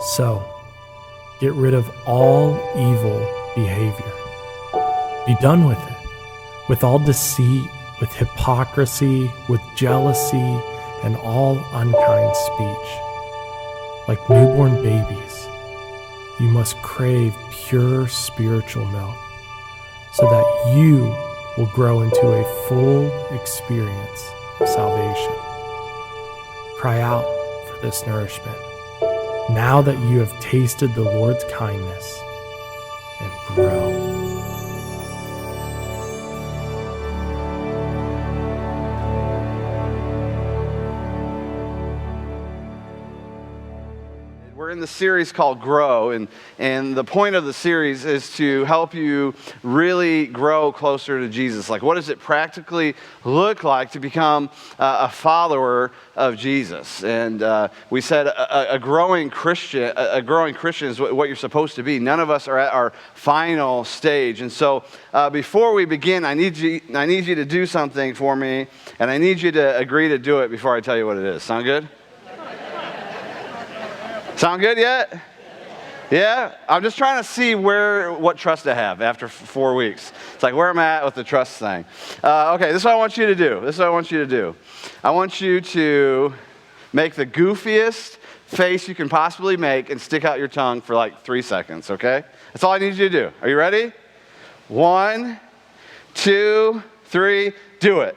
So, get rid of all evil behavior. Be done with it. With all deceit, with hypocrisy, with jealousy, and all unkind speech. Like newborn babies, you must crave pure spiritual milk, so that you will grow into a full experience of salvation. Cry out for this nourishment, now that you have tasted the Lord's kindness, and grow. We're in the series called Grow, and the point of the series is to help you really grow closer to Jesus. Like, what does it practically look like to become a follower of Jesus? And we said a growing Christian is what you're supposed to be. None of us are at our final stage. And so before we begin, I need you to do something for me, and I need you to agree to do it before I tell you what it is. Sound good? Sound good yet? Yeah? I'm just trying to see what trust I have after 4 weeks. It's like where I'm at with the trust thing. Okay, this is what I want you to do. I want you to make the goofiest face you can possibly make and stick out your tongue for like 3 seconds, okay? That's all I need you to do. Are you ready? 1, 2, 3, do it.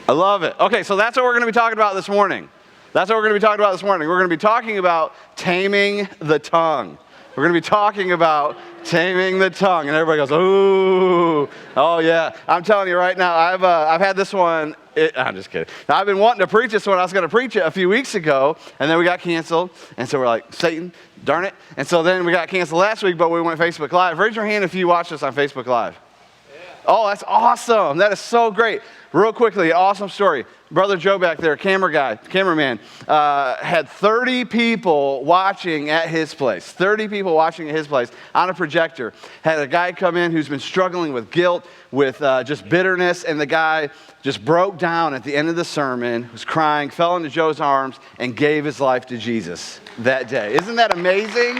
I love it. Okay, so that's what we're going to be talking about this morning. We're going to be talking about taming the tongue. We're going to be talking about taming the tongue. And everybody goes, ooh, oh yeah. I'm telling you right now, I've had this one. I'm just kidding. Now, I've been wanting to preach this one. I was going to preach it a few weeks ago, and then we got canceled. And so we're like, Satan, darn it. And so then we got canceled last week, but we went Facebook Live. Raise your hand if you watch us on Facebook Live. Oh, that's awesome. That is so great. Real quickly, awesome story. Brother Joe back there, cameraman, had 30 people watching at his place. 30 people watching at his place on a projector. Had a guy come in who's been struggling with guilt, with just bitterness, and the guy just broke down at the end of the sermon, was crying, fell into Joe's arms, and gave his life to Jesus that day. Isn't that amazing?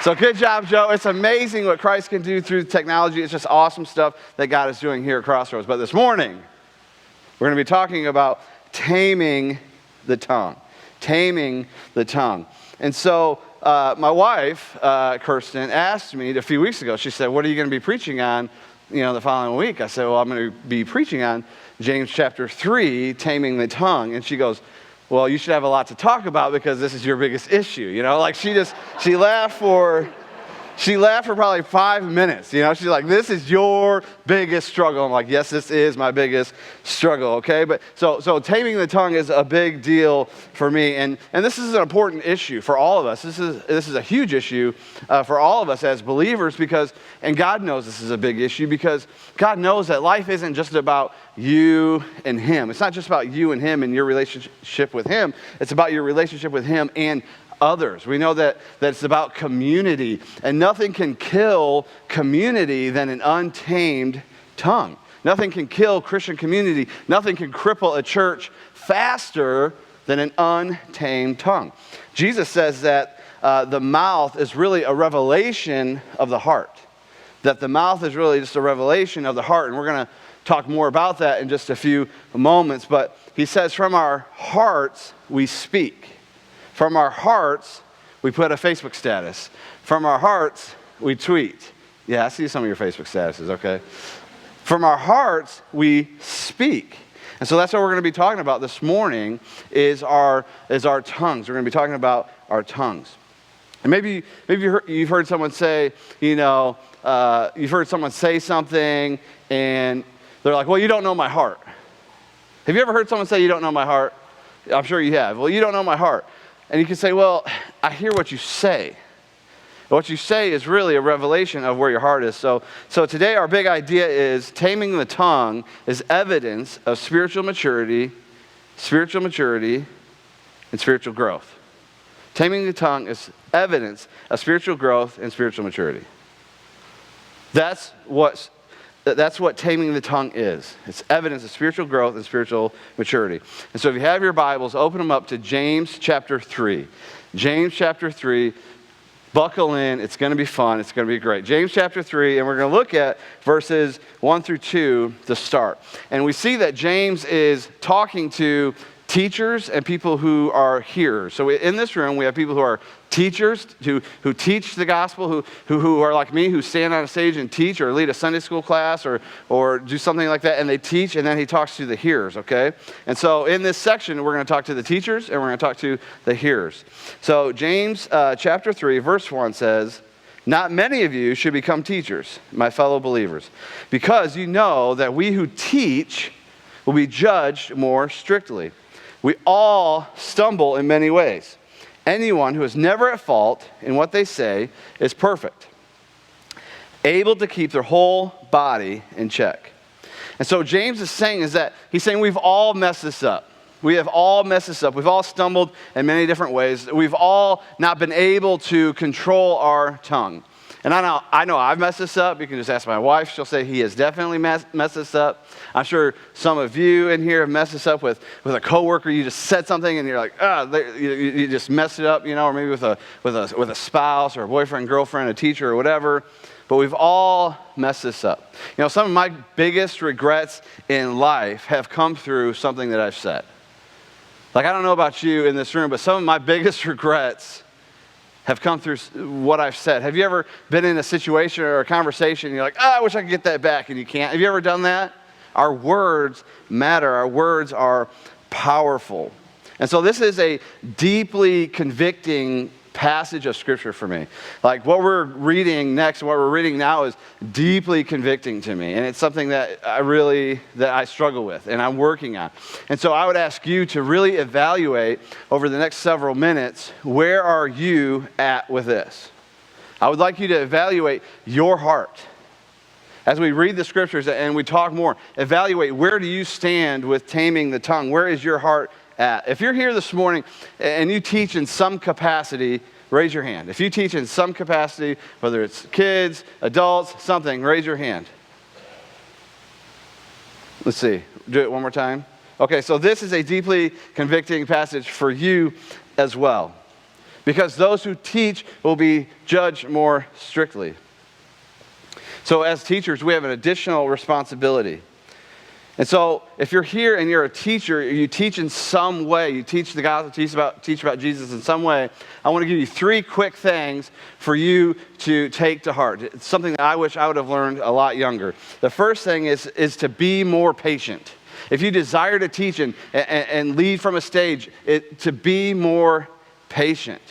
So good job, Joe. It's amazing what Christ can do through technology. It's just awesome stuff that God is doing here at Crossroads. But this morning, we're going to be talking about taming the tongue. And so my wife, Kirsten, asked me a few weeks ago, she said, what are you going to be preaching on, the following week? I said, well, I'm going to be preaching on James chapter 3, taming the tongue. And she goes, well, you should have a lot to talk about because this is your biggest issue, Like she laughed for probably 5 minutes, She's like, this is your biggest struggle. I'm like, yes, this is my biggest struggle, okay? But so taming the tongue is a big deal for me, and this is an important issue for all of us. This is a huge issue for all of us as believers and God knows this is a big issue because God knows that life isn't just about you and Him. It's not just about you and Him and your relationship with Him. It's about your relationship with Him and others. We know that it's about community, and nothing can kill community than an untamed tongue. Nothing can kill Christian community. Nothing can cripple a church faster than an untamed tongue. Jesus says that the mouth is really a revelation of the heart. That the mouth is really just a revelation of the heart, and we're going to talk more about that in just a few moments. But he says, from our hearts we speak. From our hearts, we put a Facebook status. From our hearts, we tweet. Yeah, I see some of your Facebook statuses, okay? From our hearts, we speak. And so that's what we're going to be talking about this morning is our tongues. We're going to be talking about our tongues. And maybe you've heard someone say, you've heard someone say something, and they're like, well, you don't know my heart. Have you ever heard someone say, you don't know my heart? I'm sure you have. Well, you don't know my heart. And you can say, well, I hear what you say. What you say is really a revelation of where your heart is. So today our big idea is taming the tongue is evidence of spiritual maturity, and spiritual growth. Taming the tongue is evidence of spiritual growth and spiritual maturity. That's what That's what taming the tongue is. It's evidence of spiritual growth and spiritual maturity. And so if you have your Bibles, open them up to James chapter 3. James chapter 3. Buckle in. It's going to be fun. It's going to be great. James chapter 3, and we're going to look at verses 1 through 2 to start. And we see that James is talking to teachers and people who are hearers. So in this room, we have people who are teachers who teach the gospel, who are like me, who stand on a stage and teach or lead a Sunday school class or do something like that, and they teach, and then he talks to the hearers, okay? And so in this section, we're going to talk to the teachers, and we're going to talk to the hearers. So James chapter 3, verse 1 says, "Not many of you should become teachers, my fellow believers, because you know that we who teach will be judged more strictly. We all stumble in many ways. Anyone who is never at fault in what they say is perfect, able to keep their whole body in check." And so James is saying he's saying we've all messed this up. We have all messed this up. We've all stumbled in many different ways. We've all not been able to control our tongue. And I know I've messed this up. You can just ask my wife. She'll say he has definitely messed this up. I'm sure some of you in here have messed this up with a coworker. You just said something and you're like, you just messed it up, or maybe with a spouse or a boyfriend, girlfriend, a teacher or whatever. But we've all messed this up. Some of my biggest regrets in life have come through something that I've said. Like, I don't know about you in this room, but some of my biggest regrets have come through what I've said. Have you ever been in a situation or a conversation and you're like, I wish I could get that back, and you can't? Have you ever done that? Our words matter. Our words are powerful. And so this is a deeply convicting passage of Scripture for me. Like what we're reading next, what we're reading now is deeply convicting to me. And it's something that I struggle with and I'm working on. And so I would ask you to really evaluate over the next several minutes, where are you at with this? I would like you to evaluate your heart. As we read the Scriptures and we talk more, evaluate, where do you stand with taming the tongue? Where is your heart at? If you're here this morning and you teach in some capacity, raise your hand. If you teach in some capacity, whether it's kids, adults, something, raise your hand. Let's see. Do it one more time. Okay, so this is a deeply convicting passage for you as well, because those who teach will be judged more strictly. So as teachers, we have an additional responsibility. And so if you're here and you're a teacher, you teach in some way, you teach the gospel, teach about Jesus in some way, I want to give you 3 quick things for you to take to heart. It's something that I wish I would have learned a lot younger. The first thing is to be more patient. If you desire to teach and lead from a stage, to be more patient.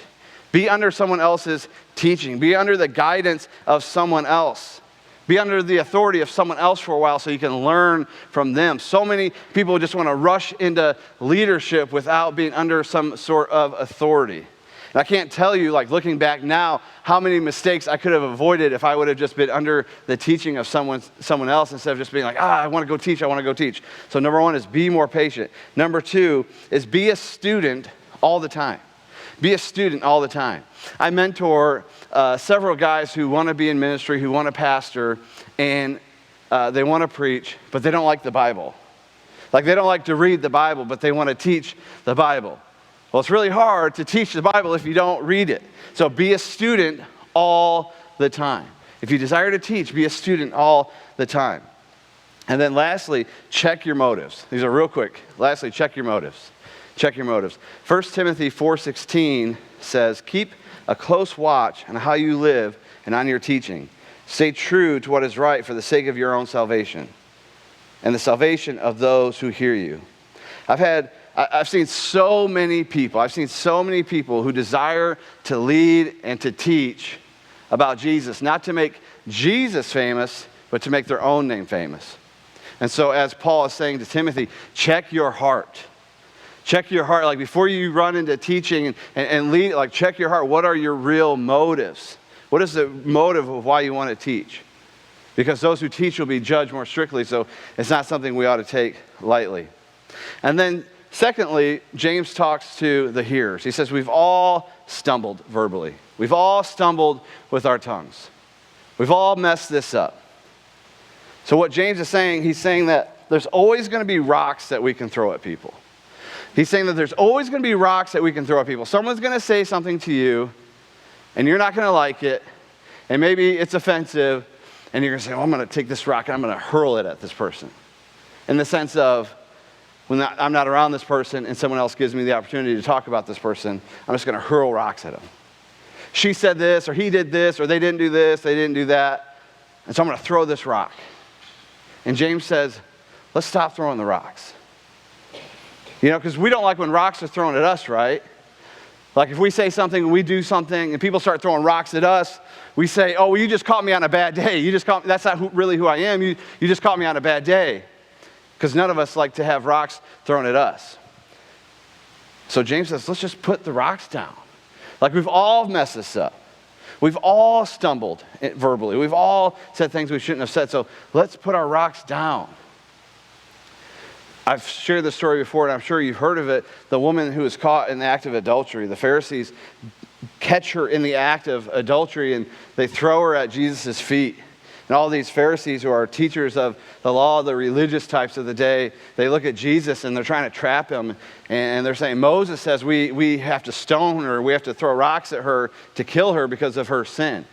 Be under someone else's teaching. Be under the guidance of someone else. Be under the authority of someone else for a while so you can learn from them. So many people just want to rush into leadership without being under some sort of authority. And I can't tell you, like looking back now, how many mistakes I could have avoided if I would have just been under the teaching of someone else instead of just being like, I want to go teach. So number 1 is be more patient. Number 2 is be a student all the time. Be a student all the time. I mentor several guys who want to be in ministry, who want to pastor, and they want to preach, but they don't like the Bible. Like they don't like to read the Bible, but they want to teach the Bible. Well, it's really hard to teach the Bible if you don't read it. So be a student all the time. If you desire to teach, be a student all the time. And then lastly, check your motives. These are real quick. Lastly, check your motives. Check your motives. 1 Timothy 4:16 says, keep a close watch on how you live and on your teaching. Stay true to what is right for the sake of your own salvation and the salvation of those who hear you. I've seen so many people who desire to lead and to teach about Jesus, not to make Jesus famous, but to make their own name famous. And so as Paul is saying to Timothy, check your heart. Check your heart, like before you run into teaching and lead, like check your heart. What are your real motives? What is the motive of why you want to teach? Because those who teach will be judged more strictly, so it's not something we ought to take lightly. And then secondly, James talks to the hearers. He says, we've all stumbled verbally. We've all stumbled with our tongues. We've all messed this up. So what James is saying, he's saying that there's always going to be rocks that we can throw at people. He's saying that there's always going to be rocks that we can throw at people. Someone's going to say something to you, and you're not going to like it, and maybe it's offensive, and you're going to say, oh, I'm going to take this rock and I'm going to hurl it at this person. In the sense of, when I'm not around this person and someone else gives me the opportunity to talk about this person, I'm just going to hurl rocks at them. She said this, or he did this, or they didn't do this, they didn't do that, and so I'm going to throw this rock. And James says, let's stop throwing the rocks. You know, because we don't like when rocks are thrown at us, right? Like if we say something and we do something and people start throwing rocks at us, we say, oh, well, you just caught me on a bad day. You just caught me, that's not really who I am. You just caught me on a bad day. Because none of us like to have rocks thrown at us. So James says, let's just put the rocks down. Like we've all messed this up. We've all stumbled verbally. We've all said things we shouldn't have said. So let's put our rocks down. I've shared this story before, and I'm sure you've heard of it. The woman who was caught in the act of adultery. The Pharisees catch her in the act of adultery, and they throw her at Jesus' feet. And all these Pharisees who are teachers of the law, the religious types of the day, they look at Jesus and they're trying to trap him. And they're saying, Moses says we have to stone her, we have to throw rocks at her to kill her because of her sin.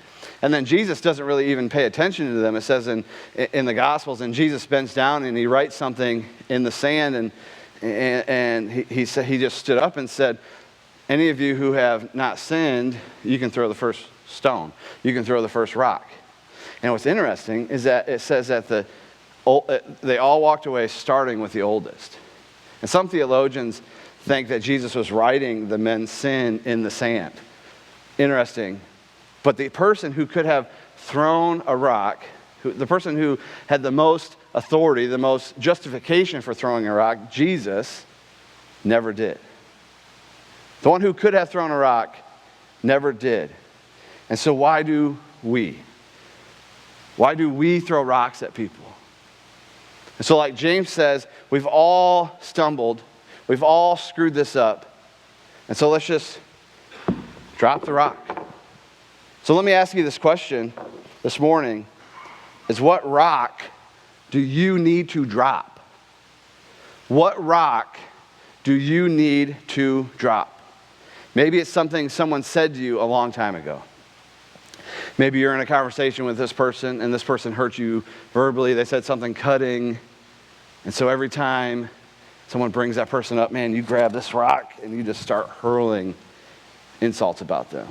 And then Jesus doesn't really even pay attention to them. It says in the Gospels, and Jesus bends down and he writes something in the sand, and he just stood up and said, any of you who have not sinned, you can throw the first stone. You can throw the first rock. And what's interesting is that it says that they all walked away starting with the oldest. And some theologians think that Jesus was writing the men's sin in the sand. Interesting. But the person who could have thrown a rock, the person who had the most authority, the most justification for throwing a rock, Jesus, never did. The one who could have thrown a rock never did. And so why do we? Why do we throw rocks at people? And so like James says, we've all stumbled. We've all screwed this up. And so let's just drop the rock. So let me ask you this question this morning, is what rock do you need to drop? What rock do you need to drop? Maybe it's something someone said to you a long time ago. Maybe you're in a conversation with this person and this person hurt you verbally. They said something cutting. And so every time someone brings that person up, man, you grab this rock and you just start hurling insults about them.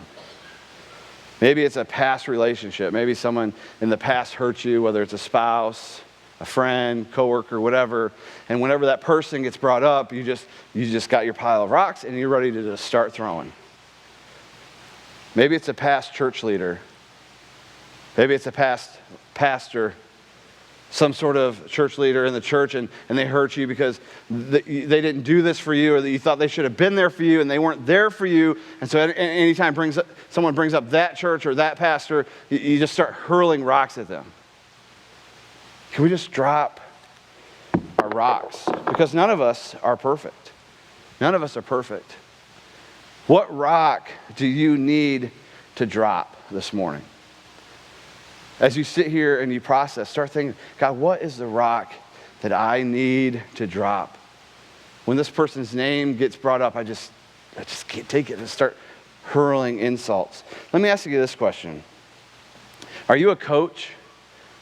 Maybe it's a past relationship. Maybe someone in the past hurt you, whether it's a spouse, a friend, coworker, whatever. And whenever that person gets brought up, you just got your pile of rocks and you're ready to just start throwing. Maybe it's a past church leader. Maybe it's a past pastor, some sort of church leader in the church, and they hurt you because they didn't do this for you, or that you thought they should have been there for you and they weren't there for you. And so anytime someone brings up that church or that pastor, you just start hurling rocks at them. Can we just drop our rocks? Because none of us are perfect. None of us are perfect. What rock do you need to drop this morning? As you sit here and you process, start thinking, God, what is the rock that I need to drop? When this person's name gets brought up, I just can't take it and start hurling insults. Let me ask you this question. Are you a coach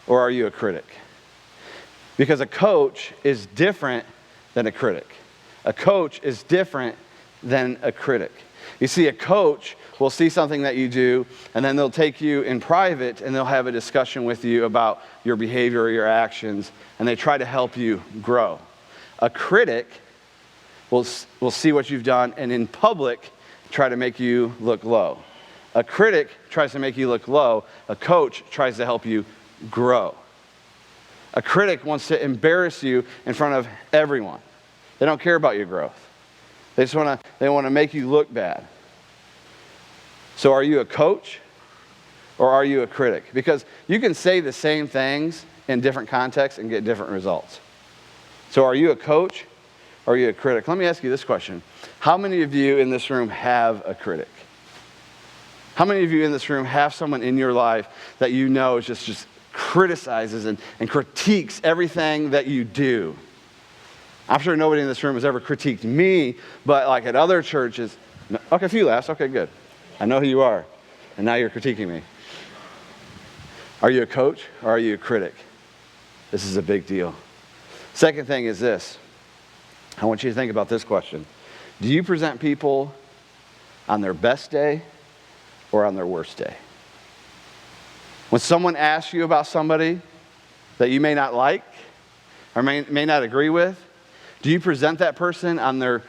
or are you a critic? Because a coach is different than a critic. A coach is different than a critic. You see, a coach will see something that you do, and then they'll take you in private, and they'll have a discussion with you about your behavior or your actions, and they try to help you grow. A critic will see what you've done, and in public, try to make you look low. A critic tries to make you look low. A coach tries to help you grow. A critic wants to embarrass you in front of everyone. They don't care about your growth. They want to make you look bad. So are you a coach or are you a critic? Because you can say the same things in different contexts and get different results. So are you a coach or are you a critic? Let me ask you this question. How many of you in this room have a critic? How many of you in this room have someone in your life that you know is just criticizes and critiques everything that you do. I'm sure nobody in this room has ever critiqued me, but like at other churches, okay, a few laughs, okay, good. I know who you are, and now you're critiquing me. Are you a coach or are you a critic? This is a big deal. Second thing is this. I want you to think about this question. Do you present people on their best day or on their worst day? When someone asks you about somebody that you may not like or may not agree with, do you present that person on their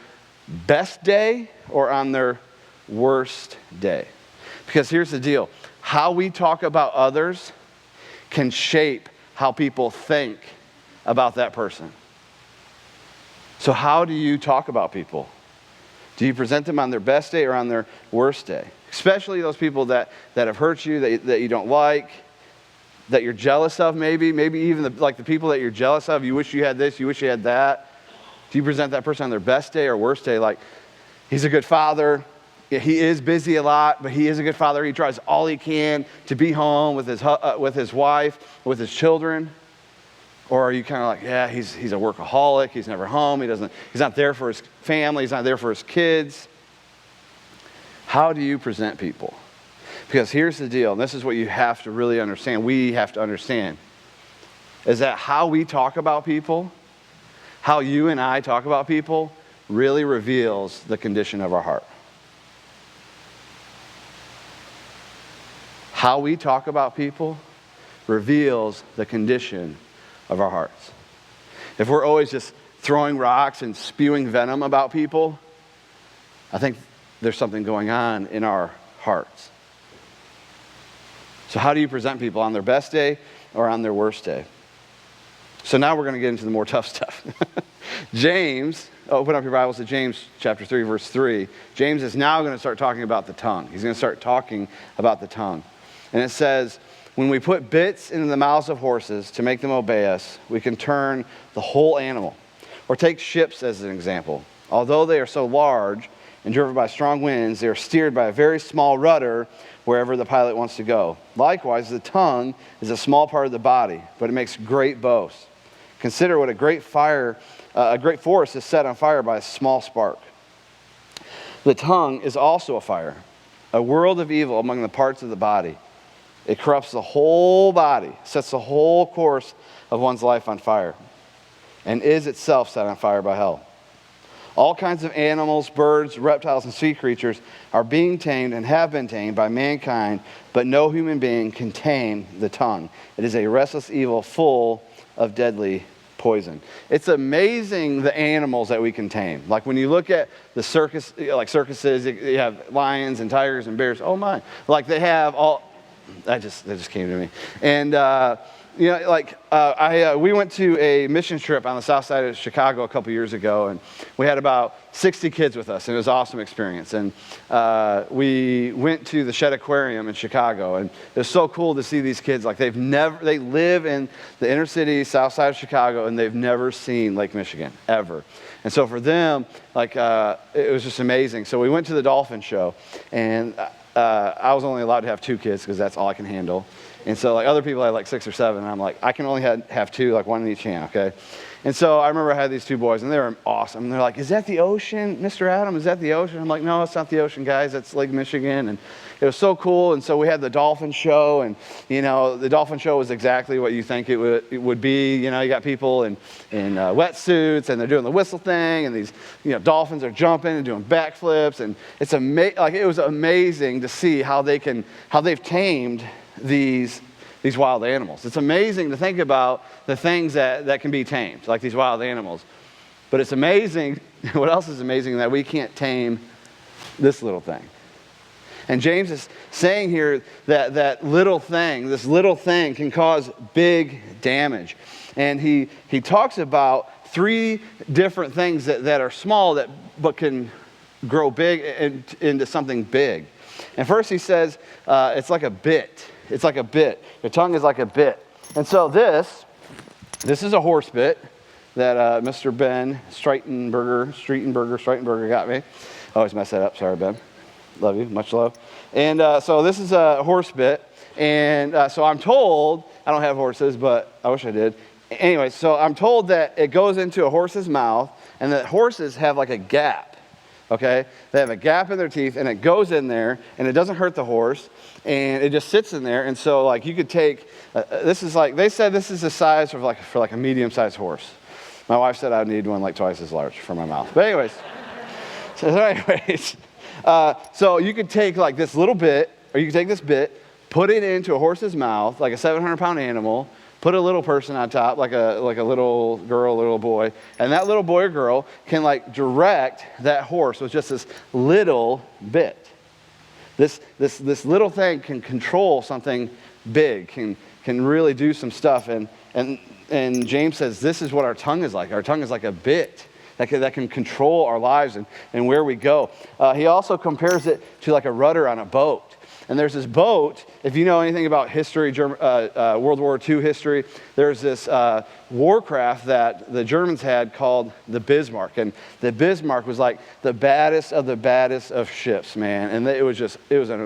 best day or on their worst day? Because here's the deal. How we talk about others can shape how people think about that person. So how do you talk about people? Do you present them on their best day or on their worst day? Especially those people that have hurt you, that you don't like, that you're jealous of maybe even the people that you're jealous of, you wish you had this, you wish you had that. Do you present that person on their best day or worst day? Like, he's a good father. He is busy a lot, but he is a good father. He tries all he can to be home with his wife, with his children. Or are you kind of like, yeah, he's a workaholic. He's never home. He's not there for his family. He's not there for his kids. How do you present people? Because here's the deal, and this is what you have to really understand. We have to understand, is that how we talk about people, how you and I talk about people, really reveals the condition of our heart. How we talk about people reveals the condition of our hearts. If we're always just throwing rocks and spewing venom about people, I think there's something going on in our hearts. So how do you present people, on their best day or on their worst day? So now we're going to get into the more tough stuff. James, open up your Bibles to James chapter 3, verse 3. James is now going to start talking about the tongue. He's going to start talking about the tongue. And it says, when we put bits into the mouths of horses to make them obey us, we can turn the whole animal. Or take ships as an example. Although they are so large and driven by strong winds, they are steered by a very small rudder wherever the pilot wants to go. Likewise, the tongue is a small part of the body, but it makes great boasts. Consider what a great forest is set on fire by a small spark. The tongue is also a fire, a world of evil among the parts of the body. It corrupts the whole body, sets the whole course of one's life on fire, and is itself set on fire by hell. All kinds of animals, birds, reptiles, and sea creatures are being tamed and have been tamed by mankind, but no human being can tame the tongue. It is a restless evil full of deadly poison. It's amazing the animals that we can tame. Like when you look at the circus, like circuses, you have lions and tigers and bears. Oh my! Like they have all. That just came to me. And we went to a mission trip on the south side of Chicago a couple years ago, and we had about 60 kids with us, and it was an awesome experience. And we went to the Shedd Aquarium in Chicago, and it was so cool to see these kids. Like they live in the inner city, south side of Chicago, and they've never seen Lake Michigan, ever. And so for them, it was just amazing. So we went to the dolphin show, and I was only allowed to have 2 kids because that's all I can handle. And so other people had 6 or 7, and I'm like, I can only have 2, one in each hand, okay? And so I remember I had these 2 boys, and they were awesome. And they're like, is that the ocean, Mr. Adam? Is that the ocean? I'm like, no, it's not the ocean, guys. That's Lake Michigan. And it was so cool. And so we had the dolphin show, and, the dolphin show was exactly what you think it would be. You got people in wetsuits, and they're doing the whistle thing, and these, dolphins are jumping and doing backflips. And it's it was amazing to see how they've tamed these wild animals. It's amazing to think about the things that can be tamed, like these wild animals. But it's amazing, what else is amazing, that we can't tame this little thing. And James is saying here that this little thing can cause big damage. And he talks about 3 different things that are small but can grow big into something big. And first he says it's like a bit. It's like a bit. The tongue is like a bit. And so this is a horse bit that Mr. Ben Streitenberger got me. I always mess that up. Sorry, Ben. Love you, much love. And so this is a horse bit. And so I'm told, I don't have horses, but I wish I did. Anyway, so I'm told that it goes into a horse's mouth, and that horses have like a gap, okay? They have a gap in their teeth, and it goes in there, and it doesn't hurt the horse, and it just sits in there. And so like you could take, this is like, they said this is the size for like a medium-sized horse. My wife said I would need one like twice as large for my mouth. But anyways, so you could take like this little bit, or you could take this bit, put it into a horse's mouth, like a 700-pound animal, put a little person on top, like a little girl, little boy, and that little boy or girl can like direct that horse with just this little bit. This little thing can control something big, can really do some stuff. And James says this is what our tongue is like. Our tongue is like a bit that can control our lives and where we go. He also compares it to like a rudder on a boat. And there's this boat, if you know anything about history, World War II history, there's this warcraft that the Germans had called the Bismarck. And the Bismarck was like the baddest of ships, man. And it was an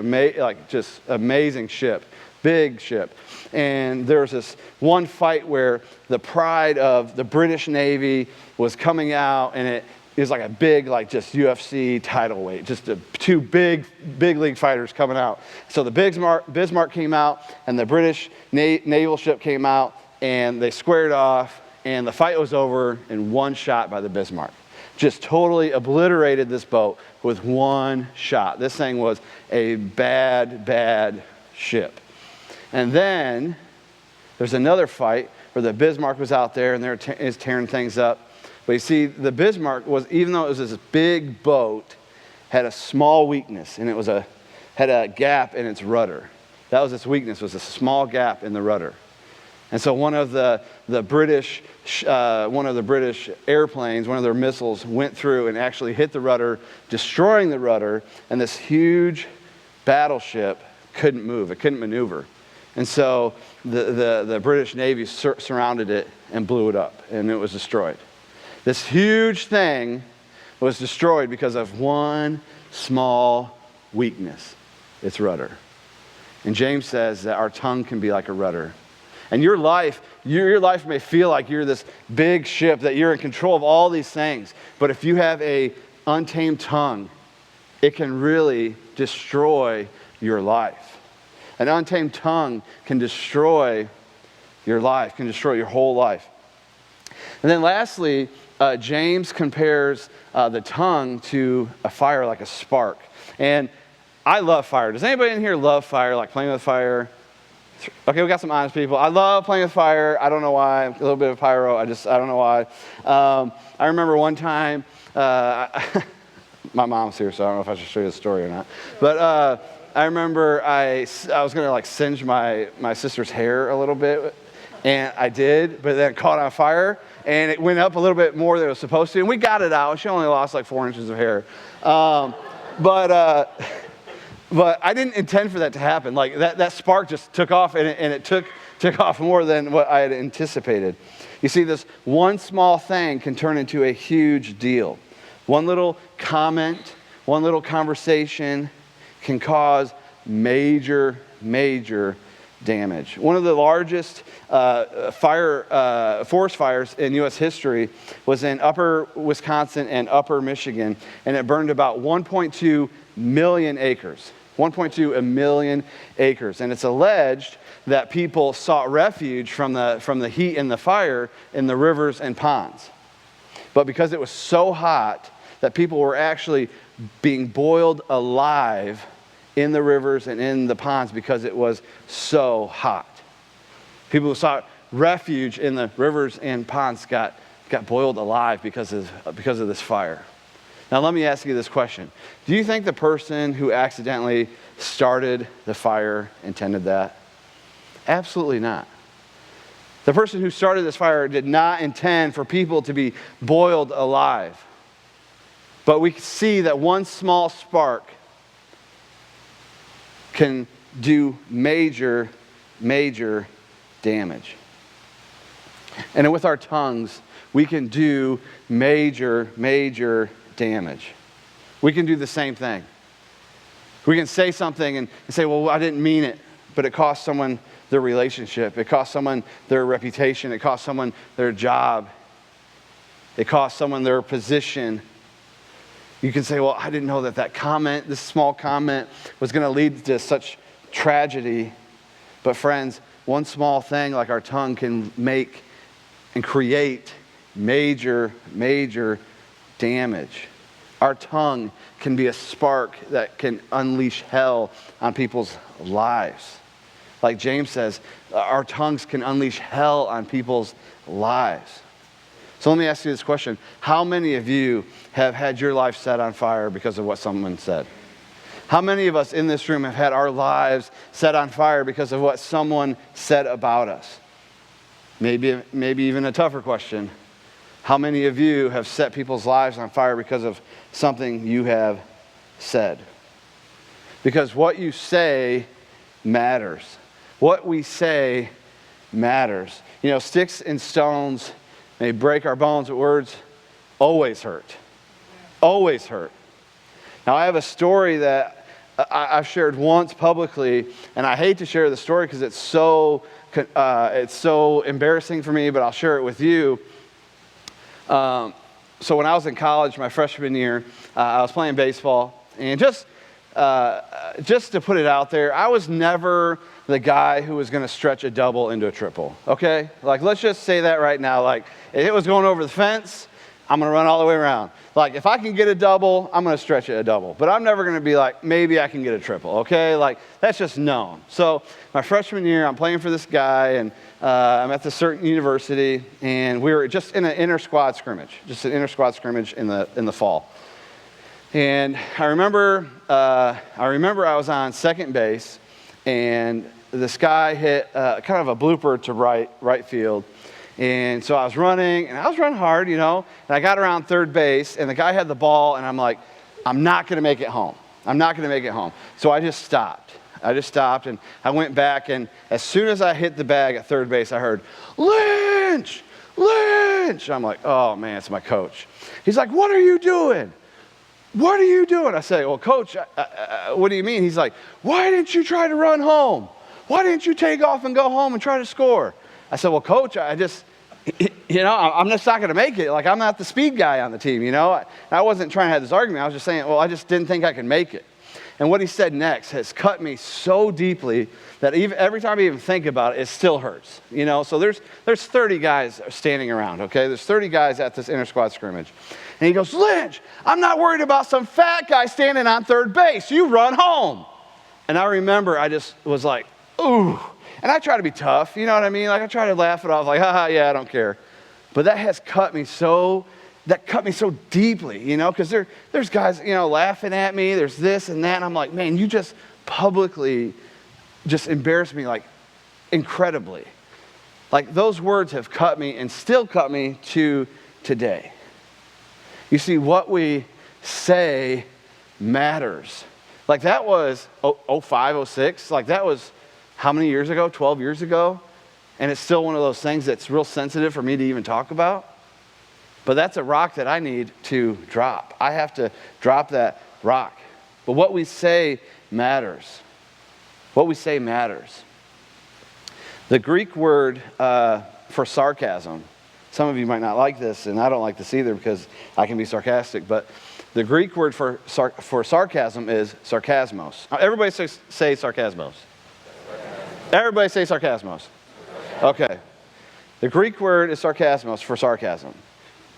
amazing ship, big ship. And there was this one fight where the pride of the British Navy was coming out, and it was like a big, like just UFC title weight, just two big league fighters coming out. So the Bismarck came out, and the British naval ship came out, and they squared off, and the fight was over in one shot by the Bismarck. Just totally obliterated this boat with one shot. This thing was a bad ship. And then there's another fight where the Bismarck was out there, and they're tearing things up. But you see, the Bismarck even though it was this big boat, had a small weakness, and had a gap in its rudder. That was its weakness, was a small gap in the rudder. And so one of the British airplanes, one of their missiles, went through and actually hit the rudder, destroying the rudder, and this huge battleship couldn't move. It couldn't maneuver. And so the British Navy surrounded it and blew it up, and it was destroyed. This huge thing was destroyed because of one small weakness, its rudder. And James says that our tongue can be like a rudder. And your life may feel like you're this big ship, that you're in control of all these things. But if you have an untamed tongue, it can really destroy your life. An untamed tongue can destroy your life, can destroy your whole life. And then lastly, James compares the tongue to a fire, like a spark. And I love fire. Does anybody in here love fire, like playing with fire? Okay, we got some honest people. I love playing with fire. I don't know why. A little bit of pyro. I don't know why. I remember one time, my mom's here, so I don't know if I should show you the story or not. But I remember I was going to like singe my sister's hair a little bit, and I did, but then it caught on fire, and it went up a little bit more than it was supposed to, and we got it out. She only lost like 4 inches of hair. But I didn't intend for that to happen. Like that spark just took off, and it took off more than what I had anticipated. You see, this one small thing can turn into a huge deal. One little comment, one little conversation can cause major damage. One of the largest forest fires in U.S. history was in upper Wisconsin and upper Michigan, and it burned about 1.2 million acres. 1.2 million acres. And it's alleged that people sought refuge from the heat and the fire in the rivers and ponds. But because it was so hot that people were actually being boiled alive in the rivers and in the ponds because it was so hot. People who sought refuge in the rivers and ponds got boiled alive because of this fire. Now let me ask you this question. Do you think the person who accidentally started the fire intended that? Absolutely not. The person who started this fire did not intend for people to be boiled alive. But we see that one small spark can do major damage. And with our tongues, we can do major damage. We can do the same thing. We can say something and say, well, I didn't mean it, but it cost someone their relationship. It cost someone their reputation. It cost someone their job. It cost someone their position. You can say, well, I didn't know that comment, this small comment, was going to lead to such tragedy. But friends, one small thing like our tongue can make and create major, major damage. Our tongue can be a spark that can unleash hell on people's lives. Like James says, our tongues can unleash hell on people's lives. So let me ask you this question. How many of you have had your life set on fire because of what someone said? How many of us in this room have had our lives set on fire because of what someone said about us? Maybe even a tougher question. How many of you have set people's lives on fire because of something you have said? Because what you say matters. What we say matters. You know, sticks and stones may break our bones, but words always hurt. Always hurt. Now, I have a story that I've shared once publicly, and I hate to share the story because it's so embarrassing for me, but I'll share it with you. So when I was in college, my freshman year, I was playing baseball, and just to put it out there, I was never the guy who was going to stretch a double into a triple, okay? Like, let's just say that right now. Like, if it was going over the fence, I'm going to run all the way around. Like, if I can get a double, I'm going to stretch it a double. But I'm never going to be like, maybe I can get a triple, okay? Like, that's just known. So my freshman year, I'm playing for this guy, and I'm at this certain university, and we were just in an inter-squad scrimmage, in the fall. And I remember I was on second base, and this guy hit kind of a blooper to right field. And so I was running hard, you know, and I got around third base, and the guy had the ball, and I'm like, I'm not going to make it home. So I just stopped. And I went back, and as soon as I hit the bag at third base, I heard, Lynch! I'm like, oh, man, it's my coach. He's like, what are you doing? I say, well, coach, what do you mean? He's like, why didn't you try to run home? Why didn't you take off and go home and try to score? I said, well, coach, I'm just not going to make it. Like, I'm not the speed guy on the team, you know. I wasn't trying to have this argument. I was just saying, well, I just didn't think I could make it. And what he said next has cut me so deeply that every time I even think about it, it still hurts, you know. So there's 30 guys standing around, okay? There's 30 guys at this inter-squad scrimmage. And he goes, Lynch, I'm not worried about some fat guy standing on third base. You run home. And I remember I just was like, ooh. And I try to be tough, you know what I mean? Like, I try to laugh it off, like, haha, yeah, I don't care. But that has cut me so deeply, you know, because there's guys, you know, laughing at me, there's this and that, and I'm like, man, you just publicly just embarrassed me, like, incredibly. Like, those words have cut me and still cut me to today. You see, what we say matters. Like, that was 05, 06, like, that was how many years ago? 12 years ago? And it's still one of those things that's real sensitive for me to even talk about. But that's a rock that I need to drop. I have to drop that rock. But what we say matters. What we say matters. The Greek word for sarcasm, some of you might not like this, and I don't like this either because I can be sarcastic, but the Greek word for sarcasm is sarcasmos. Everybody say sarcasmos. Everybody say sarcasmos. Okay. The Greek word is sarcasmos for sarcasm.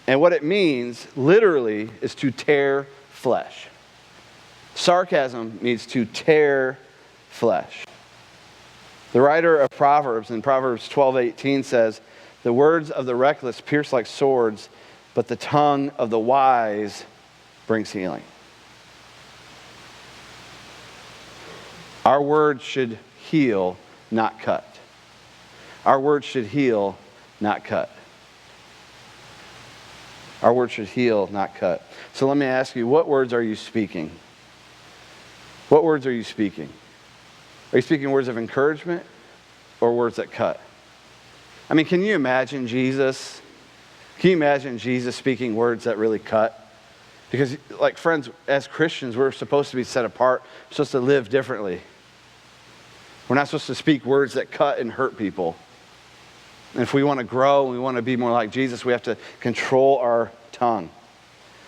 And what it means, literally, is to tear flesh. Sarcasm means to tear flesh. The writer of Proverbs, in Proverbs 12:18, says, the words of the reckless pierce like swords, but the tongue of the wise brings healing. Our words should heal, not cut. Our words should heal, not cut. Our words should heal, not cut. So let me ask you, what words are you speaking? What words are you speaking? Are you speaking words of encouragement or words that cut? I mean, can you imagine Jesus? Can you imagine Jesus speaking words that really cut? Because, like, friends, as Christians, we're supposed to be set apart. We're supposed to live differently. We're not supposed to speak words that cut and hurt people. And if we want to grow and we want to be more like Jesus, we have to control our tongue.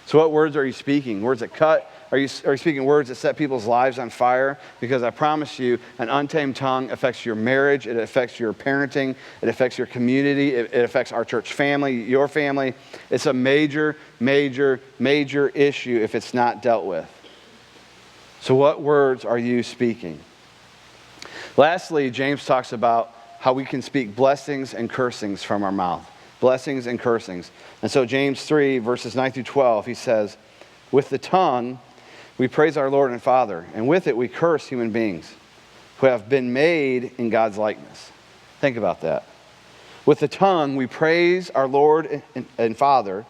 So what words are you speaking? Words that cut? Are you speaking words that set people's lives on fire? Because I promise you, an untamed tongue affects your marriage, it affects your parenting, it affects your community, it affects our church family, your family. It's a major, major, major issue if it's not dealt with. So what words are you speaking? Lastly, James talks about how we can speak blessings and cursings from our mouth. Blessings and cursings. And so James 3, verses 9 through 12, he says, with the tongue we praise our Lord and Father, and with it we curse human beings who have been made in God's likeness. Think about that. With the tongue we praise our Lord and Father,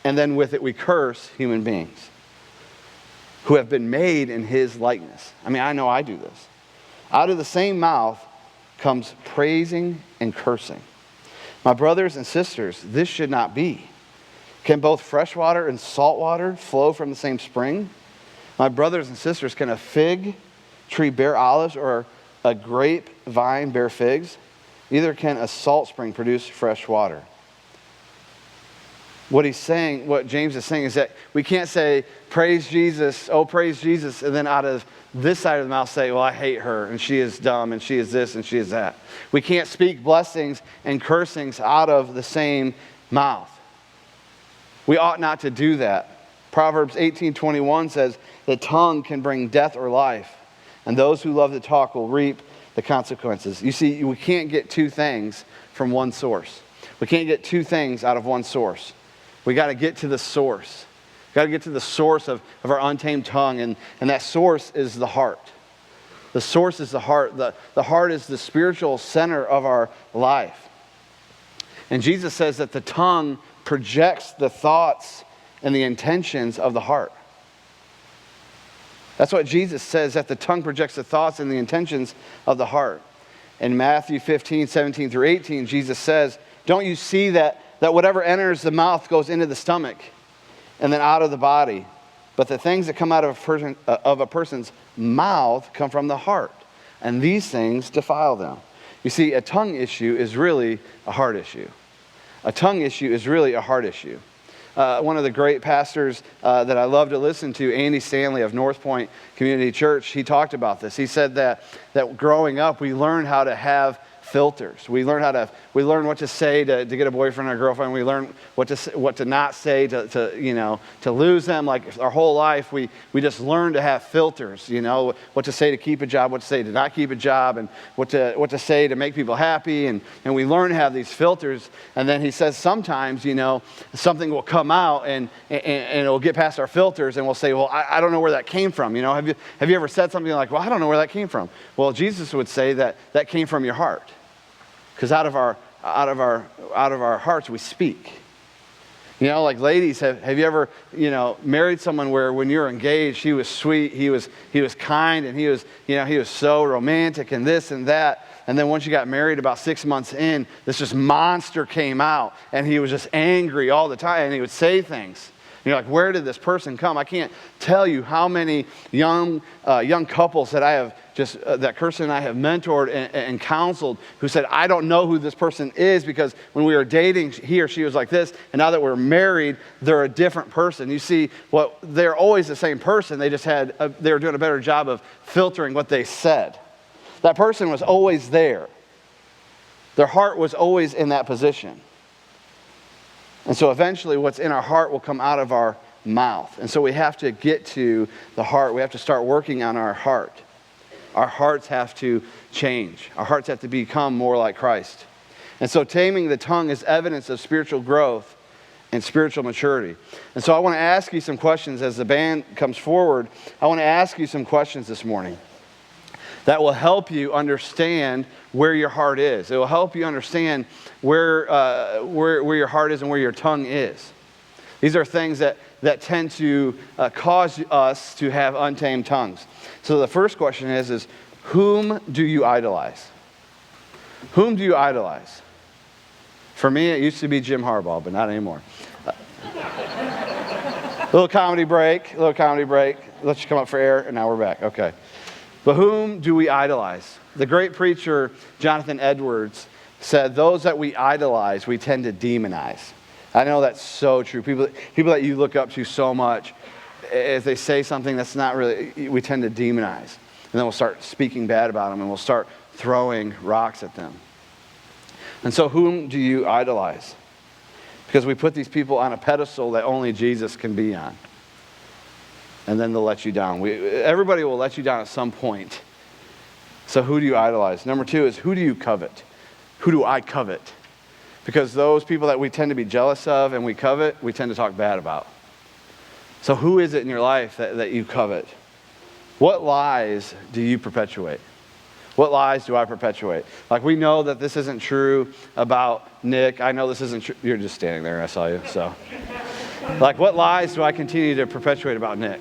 and then with it we curse human beings who have been made in His likeness. I mean, I know I do this. Out of the same mouth comes praising and cursing. My brothers and sisters, this should not be. Can both fresh water and salt water flow from the same spring? My brothers and sisters, can a fig tree bear olives or a grapevine bear figs? Neither can a salt spring produce fresh water. What James is saying is that we can't say, praise Jesus, oh, praise Jesus, and then out of this side of the mouth say, well, I hate her, and she is dumb, and she is this, and she is that. We can't speak blessings and cursings out of the same mouth. We ought not to do that. Proverbs 18:21 says, the tongue can bring death or life, and those who love to talk will reap the consequences. You see, we can't get two things from one source. We can't get two things out of one source. We got to get to the source. We got to get to the source of our untamed tongue, and that source is the heart. The source is the heart. The heart is the spiritual center of our life. And Jesus says that the tongue projects the thoughts and the intentions of the heart. That's what Jesus says, that the tongue projects the thoughts and the intentions of the heart. In Matthew 15:17 through 18, Jesus says, don't you see that whatever enters the mouth goes into the stomach and then out of the body? But the things that come out of a person's mouth come from the heart, and these things defile them. You see, a tongue issue is really a heart issue. A tongue issue is really a heart issue. One of the great pastors that I love to listen to, Andy Stanley of North Point Community Church, he talked about this. He said that growing up, we learned how to have filters. We learn what to say to get a boyfriend or a girlfriend. We learn what to not say to lose them. Like our whole life, we just learn to have filters. What to say to keep a job, what to say to not keep a job, and what to say to make people happy. And we learn to have these filters. And then he says sometimes something will come out and it'll get past our filters, and we'll say, well, I don't know where that came from. Have you ever said something like, well, I don't know where that came from? Well, Jesus would say that came from your heart. Because out of our hearts we speak. Like ladies, have you ever married someone where when you're engaged, he was sweet, he was kind, and he was so romantic and this and that, and then once you got married, about 6 months in, this just monster came out, and he was just angry all the time, and he would say things. You're like, where did this person come? I can't tell you how many young couples that I have that Kirsten and I have mentored and counseled who said, I don't know who this person is because when we were dating, he or she was like this, and now that we're married, they're a different person. You see, they're always the same person. They were doing a better job of filtering what they said. That person was always there. Their heart was always in that position. And so eventually what's in our heart will come out of our mouth. And so we have to get to the heart. We have to start working on our heart. Our hearts have to change. Our hearts have to become more like Christ. And so taming the tongue is evidence of spiritual growth and spiritual maturity. And so I want to ask you some questions as the band comes forward. I want to ask you some questions this morning that will help you understand where your heart is. It will help you understand where your heart is and where your tongue is. These are things that tend to cause us to have untamed tongues. So the first question is whom do you idolize? Whom do you idolize? For me, it used to be Jim Harbaugh, but not anymore. Little comedy break. Let you come up for air, and now we're back. Okay. But whom do we idolize? The great preacher Jonathan Edwards said, those that we idolize, we tend to demonize. I know that's so true. People that you look up to so much, if they say something that's not really, we tend to demonize. And then we'll start speaking bad about them, and we'll start throwing rocks at them. And so whom do you idolize? Because we put these people on a pedestal that only Jesus can be on. And then they'll let you down. Everybody will let you down at some point. So who do you idolize? Number 2 is, who do you covet? Who do I covet? Because those people that we tend to be jealous of and we covet, we tend to talk bad about. So who is it in your life that you covet? What lies do you perpetuate? What lies do I perpetuate? Like, we know that this isn't true about Nick. I know this isn't true. You're just standing there. I saw you. So, like, what lies do I continue to perpetuate about Nick?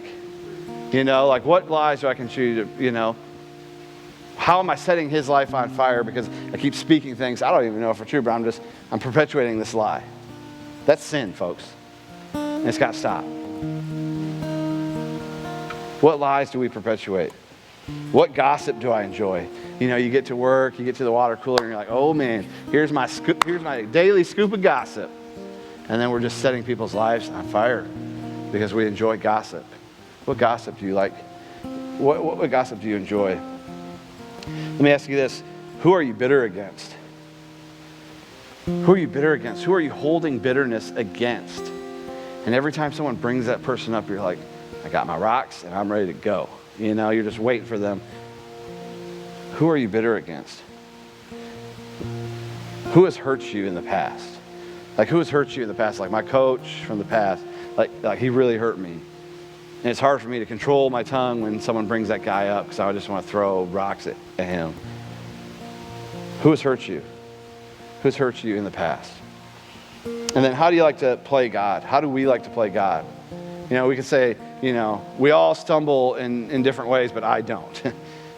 You know, like, what lies do I continue to, you know, how am I setting his life on fire because I keep speaking things I don't even know if are true, but I'm perpetuating this lie. That's sin, folks. And it's got to stop. What lies do we perpetuate? What gossip do I enjoy? You know, you get to work, you get to the water cooler, and you're like, oh man, here's my daily scoop of gossip. And then we're just setting people's lives on fire because we enjoy gossip. What gossip do you like? What gossip do you enjoy? Let me ask you this. Who are you bitter against? Who are you bitter against? Who are you holding bitterness against? And every time someone brings that person up, you're like, I got my rocks and I'm ready to go. You know, you're just waiting for them. Who are you bitter against? Who has hurt you in the past? Like, who has hurt you in the past? Like my coach from the past. Like he really hurt me. And it's hard for me to control my tongue when someone brings that guy up because I just want to throw rocks at him. Who has hurt you? Who's hurt you in the past? And then how do you like to play God? How do we like to play God? You know, we could say, you know, we all stumble in different ways, but I don't.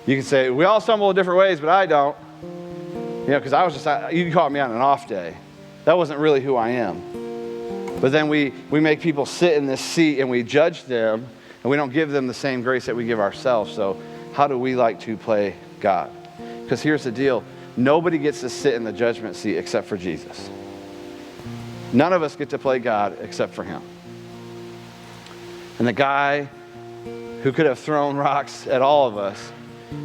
You can say, we all stumble in different ways, but I don't. You know, because you caught me on an off day. That wasn't really who I am. But then we make people sit in this seat and we judge them, and we don't give them the same grace that we give ourselves. So how do we like to play God? Because here's the deal. Nobody gets to sit in the judgment seat except for Jesus. None of us get to play God except for him. And the guy who could have thrown rocks at all of us,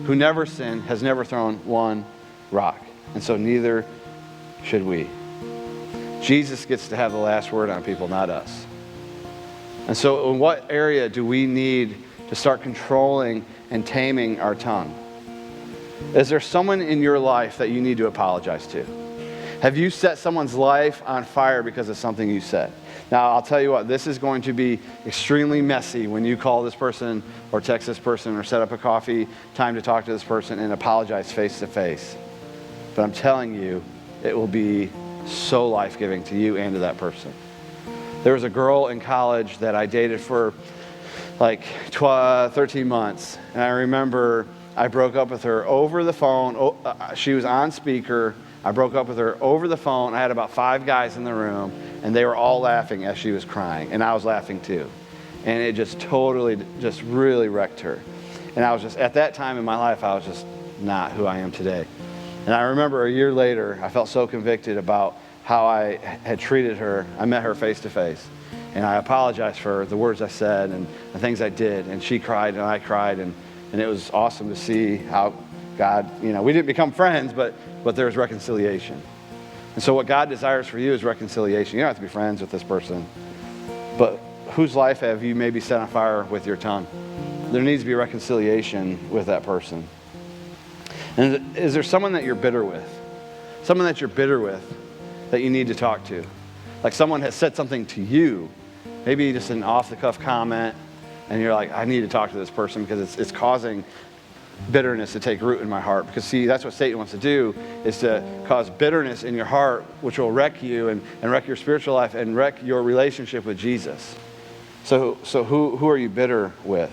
who never sinned, has never thrown one rock. And so neither should we. Jesus gets to have the last word on people, not us. And so in what area do we need to start controlling and taming our tongue? Is there someone in your life that you need to apologize to? Have you set someone's life on fire because of something you said? Now, I'll tell you what, this is going to be extremely messy when you call this person or text this person or set up a coffee time to talk to this person and apologize face to face. But I'm telling you, it will be so life-giving to you and to that person. There was a girl in college that I dated for like 13 months. And I remember I broke up with her over the phone. She was on speaker. I broke up with her over the phone. I had about 5 guys in the room, and they were all laughing as she was crying. And I was laughing too. And it just totally, just really wrecked her. And I was just, at that time in my life, I was just not who I am today. And I remember a year later, I felt so convicted about how I had treated her. I met her face to face. And I apologized for the words I said and the things I did. And she cried and I cried. And it was awesome to see how God, you know, we didn't become friends, but there was reconciliation. And so what God desires for you is reconciliation. You don't have to be friends with this person. But whose life have you maybe set on fire with your tongue? There needs to be reconciliation with that person. And is there someone that you're bitter with? Someone that you're bitter with that you need to talk to? Like someone has said something to you, maybe just an off-the-cuff comment, and you're like, I need to talk to this person because it's causing bitterness to take root in my heart. Because see, that's what Satan wants to do, is to cause bitterness in your heart, which will wreck you and wreck your spiritual life and wreck your relationship with Jesus. So who are you bitter with?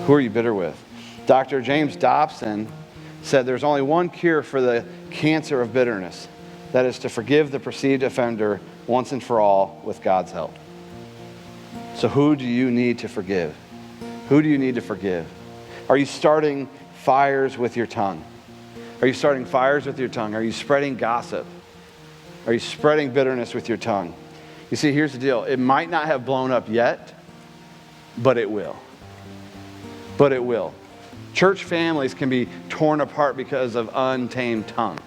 Who are you bitter with? Dr. James Dobson said there's only one cure for the cancer of bitterness. That is to forgive the perceived offender once and for all with God's help. So who do you need to forgive? Who do you need to forgive? Are you starting fires with your tongue? Are you starting fires with your tongue? Are you spreading gossip? Are you spreading bitterness with your tongue? You see, here's the deal. It might not have blown up yet, but it will. But it will. Church families can be torn apart because of untamed tongues.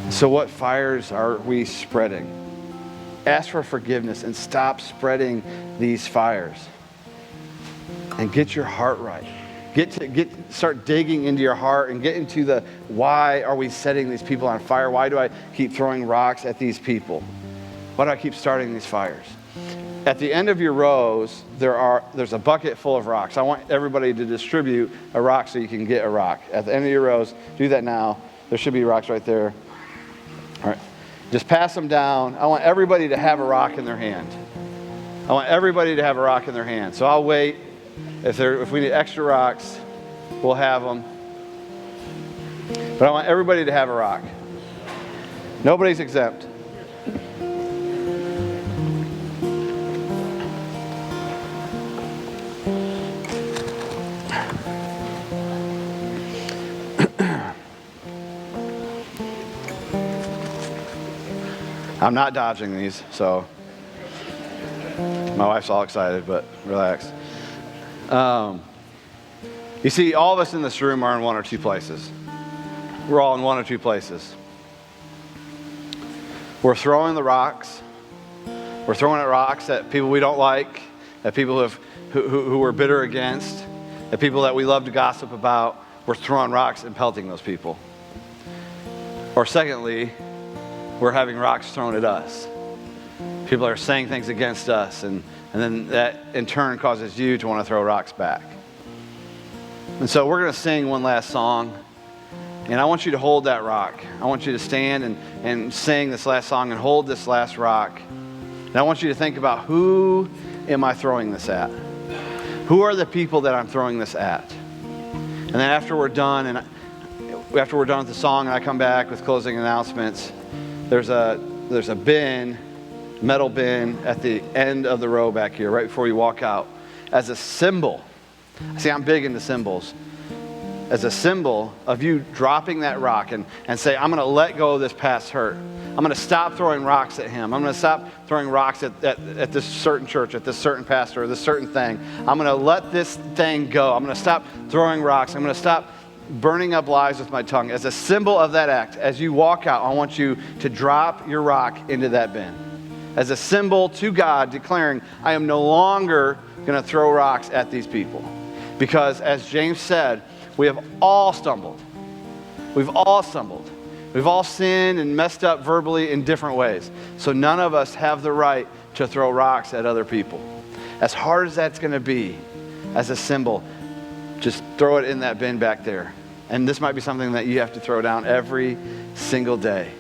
So what fires are we spreading? Ask for forgiveness and stop spreading these fires. And get your heart right. Start digging into your heart and get into the why are we setting these people on fire? Why do I keep throwing rocks at these people? Why do I keep starting these fires? At the end of your rows, there's a bucket full of rocks. I want everybody to distribute a rock so you can get a rock. At the end of your rows, do that now. There should be rocks right there. All right. Just pass them down. I want everybody to have a rock in their hand. I want everybody to have a rock in their hand. So I'll wait. If we need extra rocks, we'll have them. But I want everybody to have a rock. Nobody's exempt. I'm not dodging these, so my wife's all excited, but relax. You see, all of us in this room are in one or two places. We're all in one or two places. We're throwing the rocks. We're throwing at rocks at people we don't like, at people who we're bitter against, at people that we love to gossip about. We're throwing rocks and pelting those people. Or secondly, we're having rocks thrown at us. People are saying things against us, and then that in turn causes you to want to throw rocks back. And so we're going to sing one last song, and I want you to hold that rock. I want you to stand and sing this last song and hold this last rock. And I want you to think about, who am I throwing this at? Who are the people that I'm throwing this at? And then after we're done with the song and I come back with closing announcements, there's a bin, metal bin at the end of the row back here, right before you walk out, as a symbol. See, I'm big into symbols. As a symbol of you dropping that rock and say, I'm going to let go of this past hurt. I'm going to stop throwing rocks at him. I'm going to stop throwing rocks at this certain church, at this certain pastor, or this certain thing. I'm going to let this thing go. I'm going to stop throwing rocks. I'm going to stop burning up lies with my tongue. As a symbol of that act, as you walk out, I want you to drop your rock into that bin. As a symbol to God, declaring, I am no longer going to throw rocks at these people. Because as James said, we have all stumbled. We've all stumbled. We've all sinned and messed up verbally in different ways. So none of us have the right to throw rocks at other people. As hard as that's going to be, as a symbol, just throw it in that bin back there. And this might be something that you have to throw down every single day.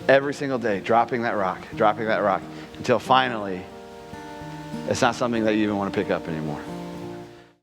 Every single day, dropping that rock, until finally, it's not something that you even want to pick up anymore.